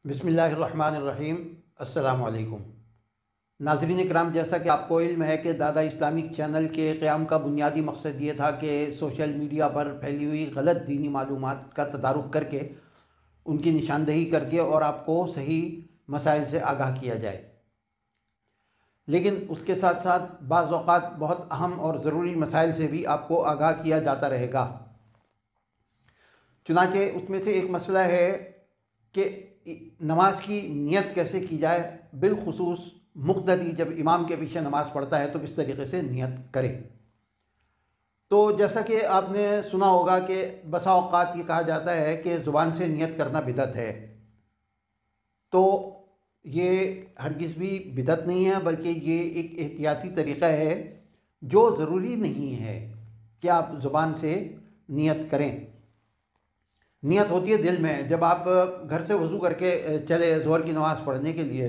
بسم اللہ الرحمن الرحیم۔ السلام علیکم ناظرین اکرام، جیسا کہ آپ کو علم ہے کہ دادا اسلامک چینل کے قیام کا بنیادی مقصد یہ تھا کہ سوشل میڈیا پر پھیلی ہوئی غلط دینی معلومات کا تدارک کر کے ان کی نشاندہی کر کے اور آپ کو صحیح مسائل سے آگاہ کیا جائے، لیکن اس کے ساتھ ساتھ بعض اوقات بہت اہم اور ضروری مسائل سے بھی آپ کو آگاہ کیا جاتا رہے گا۔ چنانچہ اس میں سے ایک مسئلہ ہے کہ نماز کی نیت کیسے کی جائے، بالخصوص مقتدی جب امام کے پیچھے نماز پڑھتا ہے تو کس طریقے سے نیت کرے۔ تو جیسا کہ آپ نے سنا ہوگا کہ بسا اوقات یہ کہا جاتا ہے کہ زبان سے نیت کرنا بدعت ہے، تو یہ ہرگز بھی بدعت نہیں ہے، بلکہ یہ ایک احتیاطی طریقہ ہے جو ضروری نہیں ہے کہ آپ زبان سے نیت کریں۔ نیت ہوتی ہے دل میں۔ جب آپ گھر سے وضو کر کے چلے ظہر کی نماز پڑھنے کے لیے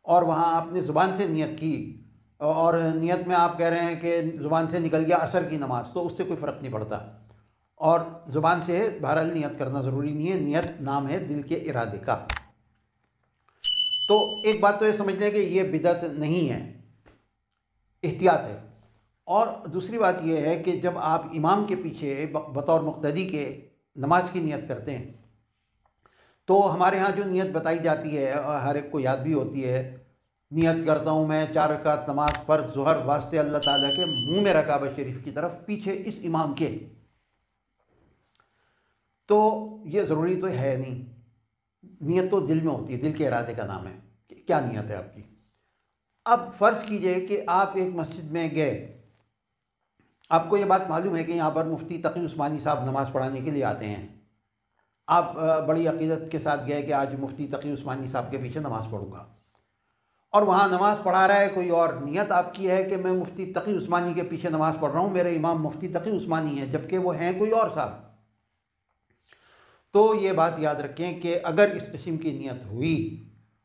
اور وہاں آپ نے زبان سے نیت کی اور نیت میں آپ کہہ رہے ہیں کہ زبان سے نکل گیا عصر کی نماز، تو اس سے کوئی فرق نہیں پڑتا، اور زبان سے بہرحال نیت کرنا ضروری نہیں ہے۔ نیت نام ہے دل کے ارادے کا۔ تو ایک بات تو یہ سمجھ لیں کہ یہ بدعت نہیں ہے، احتیاط ہے۔ اور دوسری بات یہ ہے کہ جب آپ امام کے پیچھے بطور مقتدی کے نماز کی نیت کرتے ہیں تو ہمارے ہاں جو نیت بتائی جاتی ہے ہر ایک کو یاد بھی ہوتی ہے، نیت کرتا ہوں میں 4 رکعت نماز پر ظہر واسطے اللہ تعالیٰ کے، منہ میں کعبہ شریف کی طرف، پیچھے اس امام کے۔ تو یہ ضروری تو ہے نہیں، نیت تو دل میں ہوتی ہے، دل کے ارادے کا نام ہے کہ کیا نیت ہے آپ کی۔ اب فرض کیجئے کہ آپ ایک مسجد میں گئے، آپ کو یہ بات معلوم ہے کہ یہاں پر مفتی تقی عثمانی صاحب نماز پڑھانے کے لیے آتے ہیں، آپ بڑی عقیدت کے ساتھ گئے کہ آج مفتی تقی عثمانی صاحب کے پیچھے نماز پڑھوں گا، اور وہاں نماز پڑھا رہا ہے کوئی اور، نیت آپ کی ہے کہ میں مفتی تقی عثمانی کے پیچھے نماز پڑھ رہا ہوں، میرے امام مفتی تقی عثمانی ہیں، جبکہ وہ ہیں کوئی اور صاحب۔ تو یہ بات یاد رکھیں کہ اگر اس قسم کی نیت ہوئی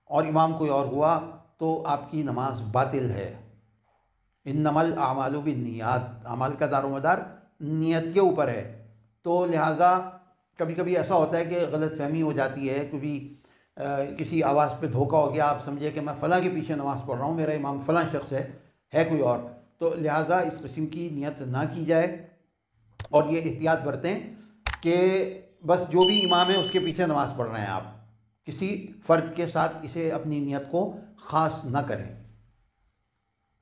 اور امام کوئی اور ہوا تو آپ کی نماز باطل ہے۔ انما الاعمال بالنیات، اعمال کا دار و مدار نیت کے اوپر ہے۔ تو لہٰذا کبھی کبھی ایسا ہوتا ہے کہ غلط فہمی ہو جاتی ہے، کبھی کسی آواز پہ دھوکہ ہو گیا، آپ سمجھے کہ میں فلاں کے پیچھے نماز پڑھ رہا ہوں، میرا امام فلاں شخص ہے کوئی اور، تو لہٰذا اس قسم کی نیت نہ کی جائے، اور یہ احتیاط برتیں کہ بس جو بھی امام ہے اس کے پیچھے نماز پڑھ رہے ہیں، آپ کسی فرد کے ساتھ اسے اپنی نیت کو خاص نہ کریں۔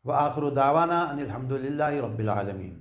وآخر دعوانا ان الحمد للہ رب العالمین۔